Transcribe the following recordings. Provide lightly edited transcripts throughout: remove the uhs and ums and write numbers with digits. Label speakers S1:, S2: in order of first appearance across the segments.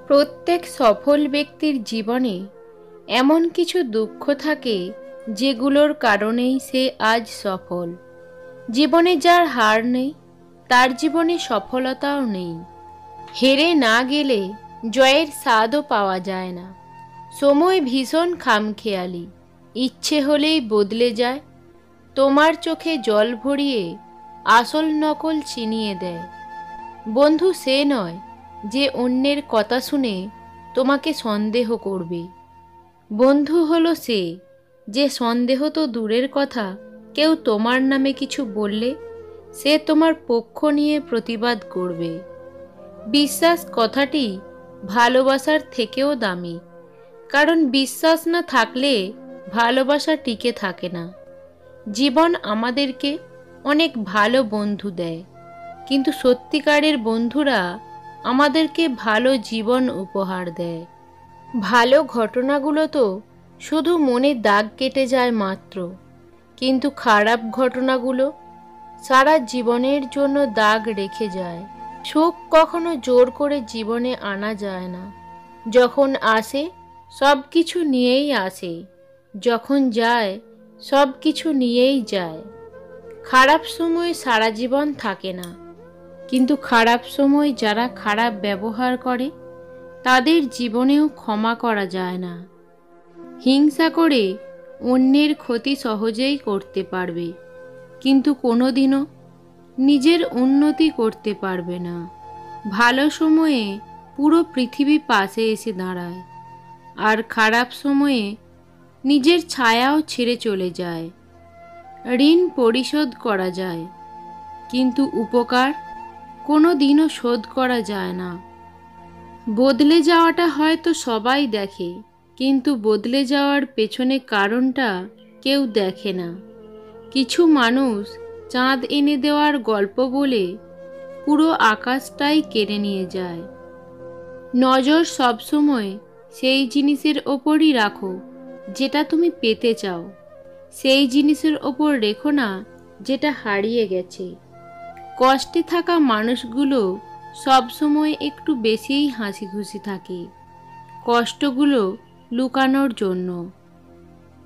S1: প্রত্যেক সফল ব্যক্তির জীবনে এমন কিছু দুঃখ থাকে যেগুলোর কারণেই সে আজ সফল। জীবনে যার হার নেই তার জীবনে সফলতাও নেই। হেরে না গেলে জয়ের স্বাদও পাওয়া যায় না। সময় ভীষণ খামখেয়ালি, ইচ্ছে হলেই বদলে যায়। তোমার চোখে জল ভরিয়ে আসল নকল চিনিয়ে দেয়। বন্ধু সে নয় যে অন্যের কথা শুনে তোমাকে সন্দেহ করবে। বন্ধু হলো সে যে সন্দেহ তো দূরের কথা, কেউ তোমার নামে কিছু বললে সে তোমার পক্ষ নিয়ে প্রতিবাদ করবে। বিশ্বাস কথাটি ভালোবাসার থেকেও দামি, কারণ বিশ্বাস না থাকলে ভালোবাসা টিকে থাকে না। জীবন আমাদেরকে অনেক ভালো বন্ধু দেয়, কিন্তু সত্যিকারের বন্ধুরা আমাদেরকে ভালো জীবন উপহার দেয়। ভালো ঘটনাগুলো তো শুধু মনে দাগ কেটে যায় মাত্র, কিন্তু খারাপ ঘটনাগুলো সারা জীবনের জন্য দাগ রেখে যায়। সুখ কখনো জোর করে জীবনে আনা যায় না। যখন আসে সব কিছু নিয়েই আসে, যখন যায় সব কিছু নিয়েই যায়। খারাপ সময় সারা জীবন থাকে না, কিন্তু খারাপ সময় যারা খারাপ ব্যবহার করে তাদের জীবনেও ক্ষমা করা যায় না। হিংসা করে অন্যের ক্ষতি সহজেই করতে পারবে, কিন্তু কোনোদিনও নিজের উন্নতি করতে পারবে না। ভালো সময়ে পুরো পৃথিবী পাশে এসে দাঁড়ায়, আর খারাপ সময়ে নিজের ছায়াও ছেড়ে চলে যায়। ঋণ পরিশোধ করা যায়, কিন্তু উপকার কোনো দিনও শোধ করা যায় না। বদলে যাওয়াটা হয়তো সবাই দেখে, কিন্তু বদলে যাওয়ার পেছনে কারণটা কেউ দেখে না। কিছু মানুষ চাঁদ এনে দেওয়ার গল্প বলে পুরো আকাশটাই কেড়ে নিয়ে যায়। নজর সবসময় সেই জিনিসের ওপরই রাখো যেটা তুমি পেতে চাও, সেই জিনিসের ওপর রেখো না যেটা হারিয়ে গেছে। কষ্টে থাকা মানুষগুলো সবসময় একটু বেশিই হাসি খুশি থাকে, কষ্টগুলো লুকানোর জন্য।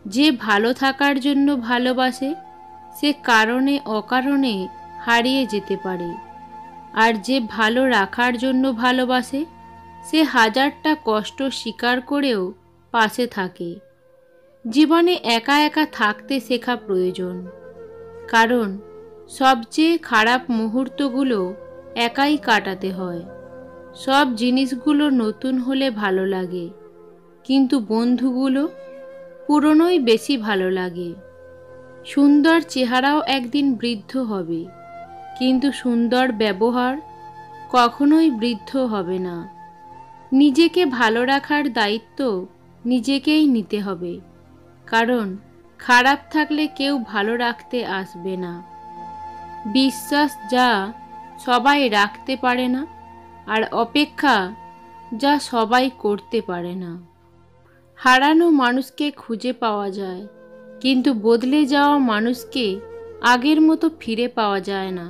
S1: যে ভালো থাকার জন্য ভালোবাসে সে কারণে অকারণে হারিয়ে যেতে পারে, আর যে ভালো রাখার জন্য ভালোবাসে সে হাজারটা কষ্ট স্বীকার করেও পাশে থাকে। জীবনে একা একা থাকতে শেখা প্রয়োজন, কারণ সবচেয়ে খারাপ মুহূর্তগুলো একাই কাটাতে হয়। সব জিনিসগুলো নতুন হলে ভালো লাগে, কিন্তু বন্ধুগুলো পুরনোই বেশি ভালো লাগে। সুন্দর চেহারাও একদিন বৃদ্ধ হবে, কিন্তু সুন্দর ব্যবহার কখনোই বৃদ্ধ হবে না। নিজেকে ভালো রাখার দায়িত্ব নিজেকেই নিতে হবে, কারণ খারাপ থাকলে কেউ ভালো রাখতে আসবে না। বিশ্বাস যা সবাই রাখতে পারে না, আর অপেক্ষা যা সবাই করতে পারে না। হারানো মানুষকে খুঁজে পাওয়া যায়, কিন্তু বদলে যাওয়া মানুষকে আগের মতো ফিরে পাওয়া যায় না।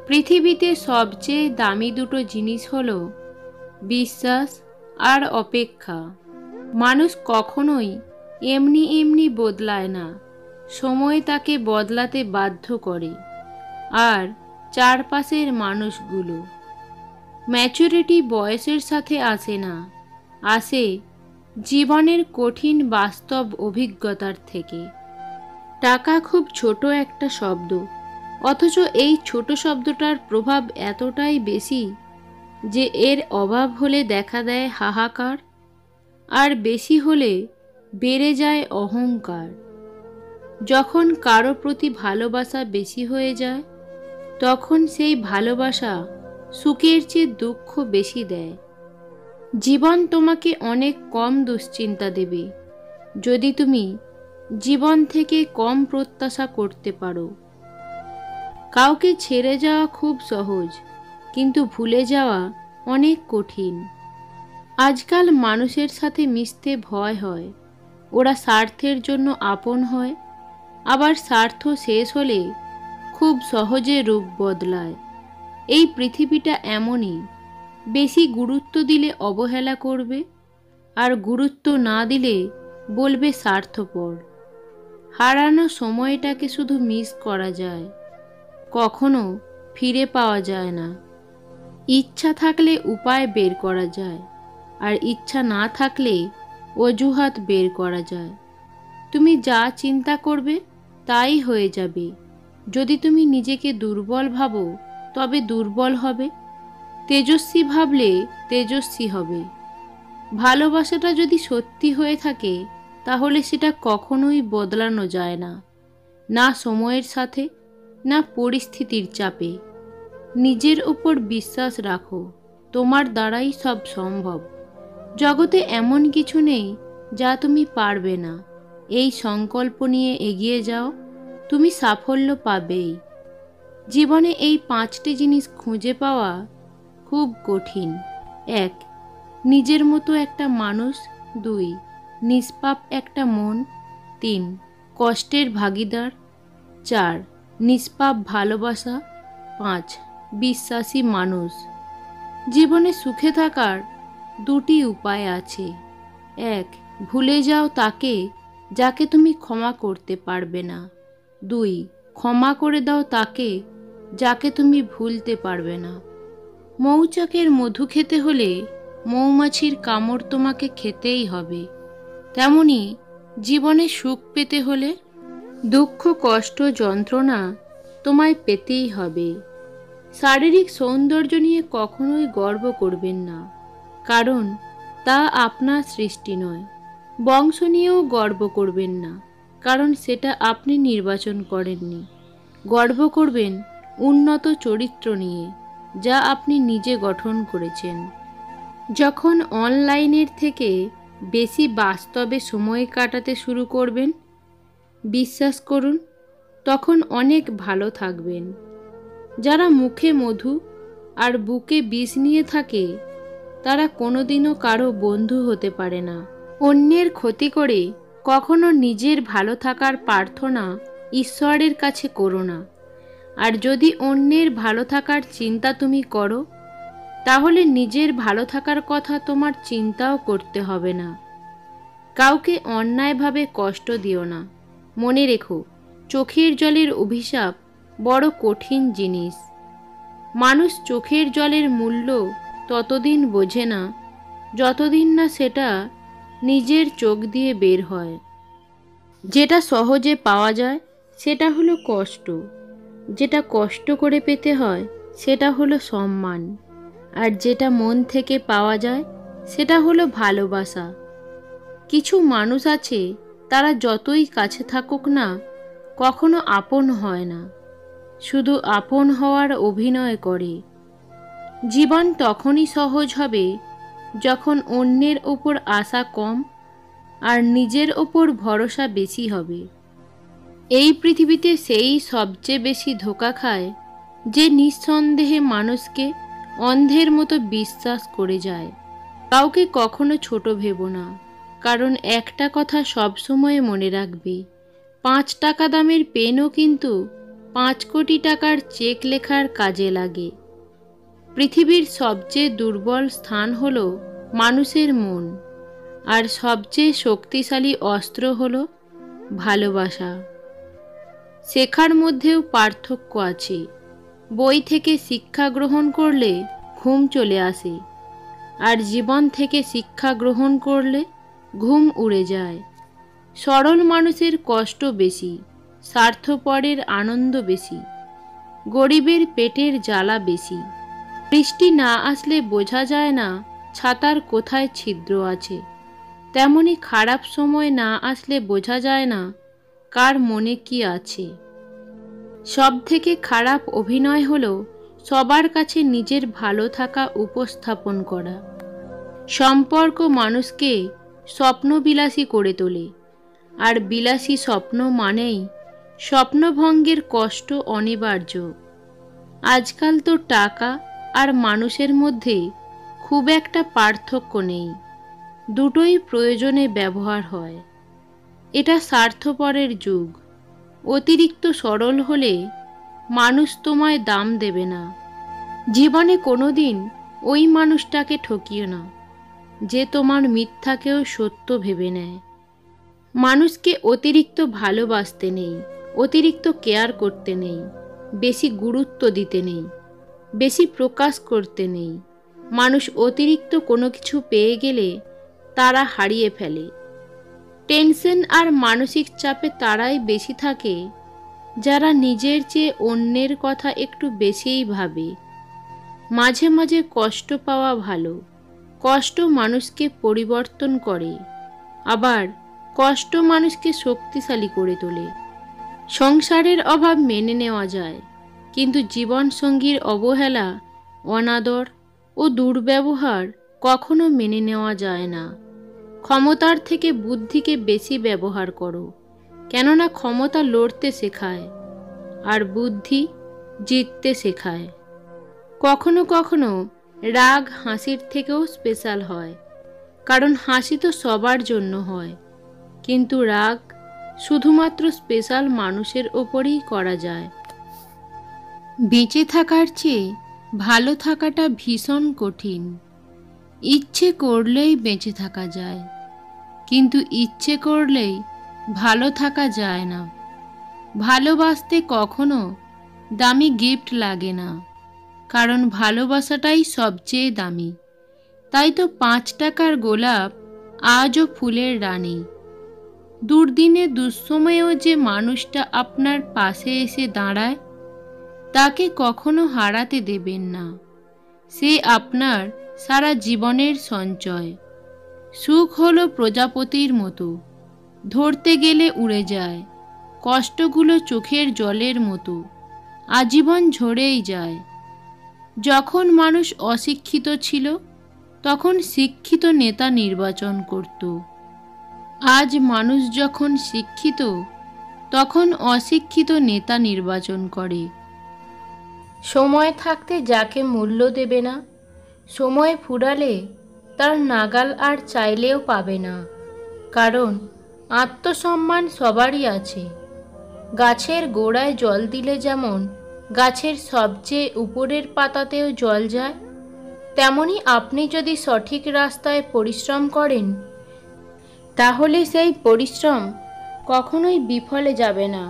S1: পৃথিবীতে সবচেয়ে দামি দুটো জিনিস হলো বিশ্বাস আর অপেক্ষা। মানুষ কখনোই এমনি এমনি বদলায় না, সময় তাকে বদলাতে বাধ্য করে। আর চারপাশের মানুষগুলো, ম্যাচুরিটি বয়সের সাথে আসে না, আসে জীবনের কঠিন বাস্তব অভিজ্ঞতার থেকে। টাকা খুব ছোট একটা শব্দ, অথচ এই ছোট শব্দটার প্রভাব এতটাই বেশি যে এর অভাব হলে দেখা দেয় হাহাকার, আর বেশি হলে বেড়ে যায় অহংকার। যখন কারো প্রতি ভালোবাসা বেশি হয়ে যায়, তখন সেই ভালোবাসা সুখের চেয়ে দুঃখ বেশি দেয়। জীবন তোমাকে অনেক কম দুশ্চিন্তা দেবে যদি তুমি জীবন থেকে কম প্রত্যাশা করতে পারো। কাউকে ছেড়ে যাওয়া খুব সহজ, কিন্তু ভুলে যাওয়া অনেক কঠিন। আজকাল মানুষের সাথে মিশতে ভয় হয়। ওরা স্বার্থের জন্য আপন হয়, আবার স্বার্থ শেষ হলে খুব সহজে রূপ বদলায়। এই পৃথিবীটা এমনই, বেশি গুরুত্ব দিলে অবহেলা করবে, আর গুরুত্ব না দিলে বলবে স্বার্থপর। হারানো সময়টাকে শুধু মিস করা যায়, কখনো ফিরে পাওয়া যায় না। ইচ্ছা থাকলে উপায় বের করা যায়, আর ইচ্ছা না থাকলে অজুহাত বের করা যায়। তুমি যা চিন্তা করবে তাই হয়ে যাবে। যদি তুমি নিজেকে দুর্বল ভাবো তবে দুর্বল হবে, তেজস্বী ভাবলে তেজস্বী হবে। ভালোবাসাটা যদি সত্যি হয়ে থাকে তাহলে সেটা কখনোই বদলানো যায় না, না সময়ের সাথে, না পরিস্থিতির চাপে। নিজের উপর বিশ্বাস রাখো, তোমার দ্বারাই সব সম্ভব। জগতে এমন কিছু নেই যা তুমি পারবে না। এই সংকল্প নিয়ে এগিয়ে যাও, তুমি সাফল্য পাবেই। জীবনে এই 5টি জিনিস খুঁজে পাওয়া খুব কঠিন। 1. নিজের মতো একটা মানুষ। 2. নিষ্পাপ একটা মন। 3. কষ্টের ভাগিদার। 4. নিষ্পাপ ভালোবাসা। 5. বিশ্বাসী মানুষ। জীবনে সুখে থাকার 2টি উপায় আছে। 1. ভুলে যাও তাকে যাকে তুমি ক্ষমা করতে পারবে না। 2. ক্ষমা করে দাও তাকে যাকে তুমি ভুলতে পারবে না। মৌচাকের মধু খেতে হলে মৌমাছির কামড় তোমাকে খেতেই হবে। তেমনি জীবনে সুখ পেতে হলে দুঃখ, কষ্ট, যন্ত্রণা তোমায় পেতেই হবে। শারীরিক সৌন্দর্য নিয়ে কখনোই গর্ব করবেন না, কারণ তা আপনার সৃষ্টি নয়। বংশ নিয়েও গর্ব করবেন না, কারণ সেটা আপনি নির্বাচন করেননি। গর্ব করবেন উন্নত চরিত্র নিয়ে, যা আপনি নিজে গঠন করেছেন। যখন অনলাইনের থেকে বেশি বাস্তবে সময় কাটাতে শুরু করবেন, বিশ্বাস করুন তখন অনেক ভালো থাকবেন। যারা মুখে মধু আর বুকে বিষ নিয়ে থাকে তারা কোনোদিনও কারো বন্ধু হতে পারে না। অন্যের ক্ষতি করে কখনো নিজের ভালো থাকার প্রার্থনা ঈশ্বরের কাছে করো না। আর যদি অন্যের ভালো থাকার চিন্তা তুমি করো, তাহলে নিজের ভালো থাকার কথা তোমার চিন্তাও করতে হবে না। কাউকে অন্যায়ভাবে কষ্ট দিও না। মনে রেখো, চোখের জলের অভিশাপ বড় কঠিন জিনিস। মানুষ চোখের জলের মূল্য ততদিন বোঝে না যতদিন না সেটা নিজের চোখ দিয়ে বের হয়। যেটা সহজে পাওয়া যায় সেটা হলো কষ্ট, যেটা কষ্ট করে পেতে হয় সেটা হলো সম্মান, আর যেটা মন থেকে পাওয়া যায় সেটা হলো ভালোবাসা। কিছু মানুষ আছে, তারা যতই কাছে থাকুক না কখনো আপন হয় না, শুধু আপন হওয়ার অভিনয় করে। জীবন তখনই সহজ হবে যখন অন্যের ওপর আশা কম আর নিজের ওপর ভরসা বেশি হবে। এই পৃথিবীতে সেই সবচেয়ে বেশি ধোঁকা খায় যে নিঃসন্দেহে মানুষকে অন্ধের মতো বিশ্বাস করে যায়। কাউকে কখনো ছোট ভেবো না, কারণ একটা কথা সবসময় মনে রাখবে, 5 টাকা দামের পেনও কিন্তু 5 কোটি টাকার চেক লেখার কাজে লাগে। পৃথিবীর সবচেয়ে দুর্বল স্থান হলো মানুষের মন, আর সবচেয়ে শক্তিশালী অস্ত্র হলো ভালোবাসা। শেখার মধ্যেও পার্থক্য আছে। বই থেকে শিক্ষা গ্রহণ করলে ঘুম চলে আসে, আর জীবন থেকে শিক্ষা গ্রহণ করলে ঘুম উড়ে যায়। সরল মানুষের কষ্ট বেশি, স্বার্থপরের আনন্দ বেশি, গরিবের পেটের জ্বালা বেশি। বৃষ্টি না আসলে বোঝা যায় না ছাতার কোথায় ছিদ্র আছে, তেমনি খারাপ সময় না আসলে বোঝা যায় না কার মনে কি আছে। সব থেকে খারাপ অভিনয় হলো সবার কাছে নিজের ভালো থাকা উপস্থাপন করা। সম্পর্ক মানুষকে স্বপ্নবিলাসী করে তোলে, আর বিলাসী স্বপ্ন মানেই স্বপ্নভঙ্গের কষ্ট অনিবার্য। আজকাল তো টাকা আর মানুষের মধ্যে খুব একটা পার্থক্য নেই, দুটোই প্রয়োজনে ব্যবহার হয়। এটা স্বার্থপরের যুগ। অতিরিক্ত সরল হলে মানুষ তোমায় দাম দেবে না। জীবনে কোনোদিন ওই মানুষটাকে ঠকিও না যে তোমার মিথ্যাকেও সত্য ভেবে নেয়। মানুষকে অতিরিক্ত ভালোবাসতে নেই, অতিরিক্ত কেয়ার করতে নেই, বেশি গুরুত্ব দিতে নেই, বেশি প্রকাশ করতে নেই। মানুষ অতিরিক্ত কোনো কিছু পেয়ে গেলে তারা হারিয়ে ফেলে। টেনশন আর মানসিক চাপে তারাই বেশি থাকে যারা নিজের চেয়ে অন্যের কথা একটু বেশিই ভাবে। মাঝে মাঝে কষ্ট পাওয়া ভালো। কষ্ট মানুষকে পরিবর্তন করে, আবার কষ্ট মানুষকে শক্তিশালী করে তোলে। সংসারের অভাব মেনে নেওয়া যায়, কিন্তু জীবনসঙ্গীর অবহেলা, অনাদর ও দুর্ব্যবহার কখনো মেনে নেওয়া যায় না। ক্ষমতার থেকে বুদ্ধিকে বেশি ব্যবহার করো, কেননা ক্ষমতা লড়তে শেখায় আর বুদ্ধি জিততে শেখায়। কখনো কখনো রাগ হাসির থেকেও স্পেশাল হয়, কারণ হাসি তো সবার জন্য হয়, কিন্তু রাগ শুধুমাত্র স্পেশাল মানুষের ওপরেই করা যায়। বেঁচে থাকার চেয়ে ভালো থাকাটা ভীষণ কঠিন। ইচ্ছে করলেই বেঁচে থাকা যায়, কিন্তু ইচ্ছে করলেই ভালো থাকা যায় না। ভালোবাসতে কখনো দামি গিফট লাগে না, কারণ ভালোবাসাটাই সবচেয়ে দামি। তাই তো 5 টাকার গোলাপ আজও ফুলের রানী। দুর্দিনে দুঃসময়েও যে মানুষটা আপনার পাশে এসে দাঁড়ায়, তাকে কখনো হারাতে দেবেন না। সে আপনার সারা জীবনের সঞ্চয়। সুখ হলো প্রজাপতির মতো, ধরতে গেলে উড়ে যায়। কষ্টগুলো চোখের জলের মতো, আজীবন ঝরেই যায়। যখন মানুষ অশিক্ষিত ছিল, তখন শিক্ষিত নেতা নির্বাচন করত। আজ মানুষ যখন শিক্ষিত, তখন অশিক্ষিত নেতা নির্বাচন করে। সময় থাকতে যাকে মূল্য দেবে না, সময় ফুরালে তার নাগাল আর চাইলেও পাবে না। কারণ আত্মসম্মান সবারই আছে। গাছের গোড়ায় জল দিলে যেমন গাছের সবচেয়ে উপরের পাতাতেও জল যায়, তেমনি আপনি যদি সঠিক রাস্তায় পরিশ্রম করেন, তাহলে সেই পরিশ্রম কখনোই বিফলে যাবে না।